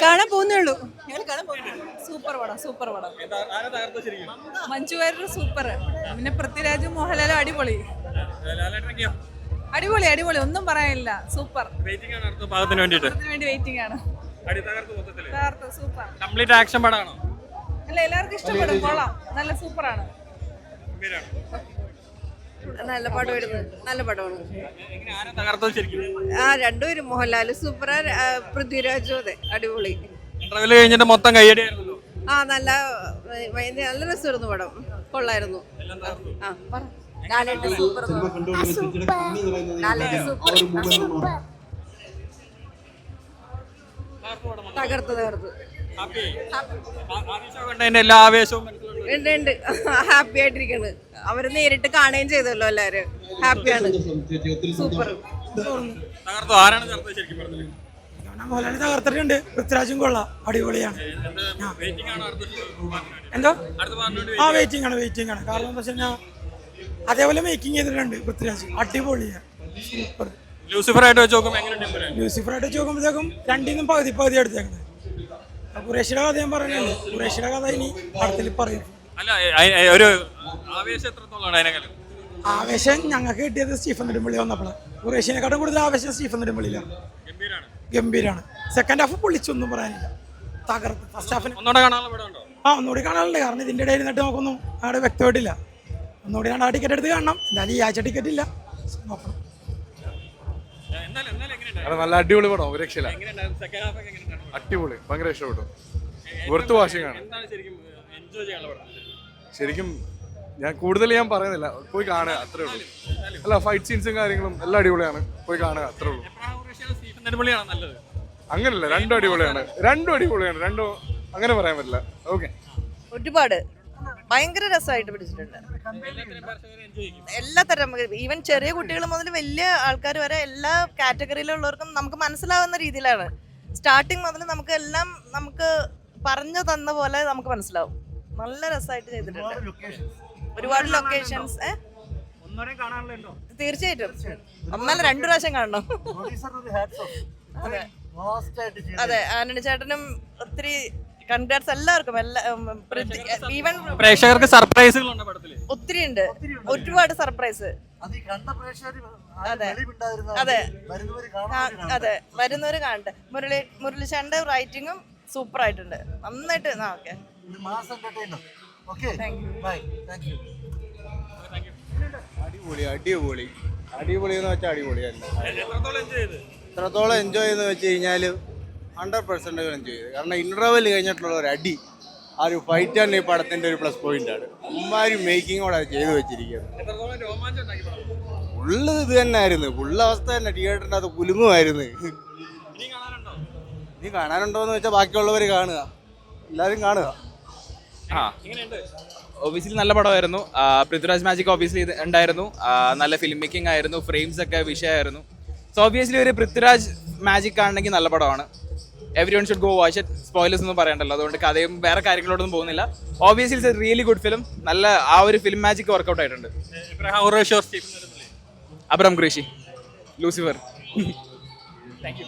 കാണാൻ പോകുന്നേ ഉള്ളൂ. സൂപ്പർ പടം, സൂപ്പർ പടം. മഞ്ജു വാര്യർ സൂപ്പർ, പിന്നെ പൃഥ്വിരാജും മോഹൻലാലും അടിപൊളി. അടിപൊളി അടിപൊളി, ഒന്നും പറയാനില്ല. സൂപ്പർ. വേണ്ടി വെയിറ്റിംഗ് ആണ്. സൂപ്പർ. കംപ്ലീറ്റ് ആക്ഷൻ പടമാണോ? അല്ല, എല്ലാവർക്കും ഇഷ്ടപ്പെടും. കൊള്ളാം, നല്ല സൂപ്പറാണ്. നല്ല പടമായിരുന്നു, നല്ല പടമാണ്. ആ രണ്ടുപേരും, മോഹൻലാല് സൂപ്പർ, പൃഥ്വിരാജും അതെ അടിപൊളി. ഇന്റർവ്യൂ കഴിഞ്ഞിട്ട് മൊത്തം കയ്യടിയായിരുന്നല്ലോ. ആ നല്ല നല്ല രസമായിരുന്നു പടം, കൊള്ളായിരുന്നു. ആ പറ. സൂപ്പർ. തകർത്ത് തകർത്ത് എല്ലാ ആവേശവും ഉണ്ട് ഉണ്ട്. ഹാപ്പി ആയിട്ടിരിക്കണ്. അവര് നേരിട്ട് കാണുകയും ചെയ്തല്ലോ, എല്ലാരും ഹാപ്പിയാണ്. സൂപ്പർ. മോഹൻലാൽ തകർത്തിട്ടുണ്ട്. പൃഥ്വിരാജും കൊള്ളാം, അടിപൊളിയാണ്. എന്തോ ആ വെയിറ്റിംഗ് ആണ്. കാരണം എന്താ വെച്ച് കഴിഞ്ഞാൽ അതേപോലെ മേക്കിംഗ് ചെയ്തിട്ടുണ്ട് പൃഥ്വിരാജ്, അടിപൊളിയാണ്. സൂപ്പർ. ലൂസിഫറായിട്ട് വെച്ച് നോക്കുമ്പോഴത്തേക്കും രണ്ടിന്നും പകുതി എടുത്തേക്കുന്നത്. ഖുറേഷിയുടെ കഥ ഞാൻ പറയുന്നുണ്ട്. ഖുറേഷിയുടെ കഥ ഇനി പടത്തിൽ പറയും. ആവേശം ഞങ്ങൾക്ക് കിട്ടിയത് സ്റ്റീഫൻ നെടുമ്പള്ളി വന്നപ്പോഴാണ്. ഖുറേഷിനെക്കാട്ടും കൂടുതൽ ആവേശം സ്റ്റീഫൻ നെടുമ്പള്ളിയിലാണ്. ഗംഭീരാണ്. സെക്കൻഡ് ഹാഫ് പൊളിച്ചൊന്നും പറയാനില്ല, തകർത്ത്. ഫസ്റ്റ് ഹാഫിന് ഒന്നുകൂടി കാണാനുണ്ട്. കാരണം ഇതിൻ്റെ ഇടയിൽ നിന്നിട്ട് നോക്കൊന്നും അവിടെ വ്യക്തമായിട്ടില്ല. ഒന്നുകൂടി ആ ടിക്കറ്റ് എടുത്ത് കാണണം. എന്തായാലും ഈ ആഴ്ച ടിക്കറ്റ് ഇല്ല, നോക്കണം. നല്ല അടിപൊളി പടം, ഒരു രക്ഷയില്ല. അടിപൊളി, ഭയങ്കര ഇഷ്ടപ്പെട്ടു. വെറുത്ത് വാഷിംഗാണ് ശരിക്കും. ഞാൻ കൂടുതൽ പറയുന്നില്ല, പോയി കാണുക, അത്രേ ഉള്ളൂ. അല്ല, ഫൈറ്റ് സീൻസും കാര്യങ്ങളും എല്ലാം അടിപൊളിയാണ്, പോയി കാണുക, അത്രേ ഉള്ളൂ. അങ്ങനല്ല, രണ്ടും അടിപൊളിയാണ്. രണ്ടും അങ്ങനെ പറയാൻ പറ്റില്ല. ഓക്കെ, ഒരുപാട് ഭയങ്കര രസമായിട്ട് പിടിച്ചിട്ടുണ്ട്. എല്ലാ തരം, ഈവൻ ചെറിയ കുട്ടികൾ മുതൽ വലിയ ആൾക്കാർ വരെ എല്ലാ കാറ്റഗറിയിലുള്ളവർക്കും നമുക്ക് മനസ്സിലാവുന്ന രീതിയിലാണ്. സ്റ്റാർട്ടിങ് മുതൽ നമുക്ക് എല്ലാം നമുക്ക് പറഞ്ഞു തന്ന പോലെ നമുക്ക് മനസ്സിലാവും. നല്ല രസമായിട്ട് ചെയ്തിട്ടുണ്ട്. ഒരുപാട് ലൊക്കേഷൻസ്. തീർച്ചയായിട്ടും ഒന്നല്ല 2 പ്രാവശ്യം കാണണം. അതെ, ആന്റണി ചേട്ടനും ഒത്തിരി കൺഗ്രാറ്റ്സ് എല്ലാവർക്കും. ഈവൻ പ്രേക്ഷകർക്ക് സർപ്രൈസുകൾ ഒത്തിരി ഉണ്ട്, ഒരുപാട് സർപ്രൈസ്. അതെ അതെ അതെ, വരുന്നവര് കാണട്ടെ. മുരളിച്ചേട്ടന്റെ റൈറ്റിങ്ങും സൂപ്പർ ആയിട്ടുണ്ട്, നന്നായിട്ട്. അടിപൊളി എന്ന് വെച്ചാൽ അടിപൊളിയല്ല. എത്രത്തോളം എൻജോയ് എന്ന് വെച്ച് കഴിഞ്ഞാൽ 100% എൻജോയ് ചെയ്ത്. കാരണം ഇന്റർവെൽ കഴിഞ്ഞിട്ടുള്ള ഒരു അടി, ആ ഒരു ഫൈറ്റ് ആണ് ഈ പടത്തിന്റെ ഒരു പ്ലസ് പോയിന്റ് ആണ്. അമ്മാരി മേക്കിങ്ങോടെ അത് ചെയ്തു വെച്ചിരിക്കുന്നത്. ഉള്ളത് ഇത് തന്നെ ആയിരുന്നു, ഉള്ള അവസ്ഥ തന്നെ. തിയേറ്ററിന്റെ അത് കുലുങ്ങുമായിരുന്നു. നീ കാണാനുണ്ടോന്ന് വെച്ചാൽ ബാക്കിയുള്ളവർ കാണുക, എല്ലാവരും കാണുക. ഒബിയസ്ലി നല്ല പടമായിരുന്നു. പൃഥ്വിരാജ് മാജിക് ഒബിയസ്ലി ഉണ്ടായിരുന്നു. നല്ല ഫിലിം മേക്കിംഗ് ആയിരുന്നു, ഫ്രെയിംസ് ഒക്കെ വിഷയമായിരുന്നു. സോ ഒബിയസ്ലി ഒരു പൃഥ്വിരാജ് മാജിക് കാണണമെങ്കിൽ നല്ല പടമാണ്. Every one should go watch it. Spoilers ഒന്നും പറയണ്ടല്ലോ, അതുകൊണ്ട് കഥയും വേറെ കാര്യങ്ങളോടൊന്നും പോകുന്നില്ല. Obviously it's A really good film. നല്ല ആ ഒരു ഫിലിം മാജിക് വർക്കൗട്ട് ആയിട്ടുണ്ട്. Abraham Qureshi, Lucifer. Thank you.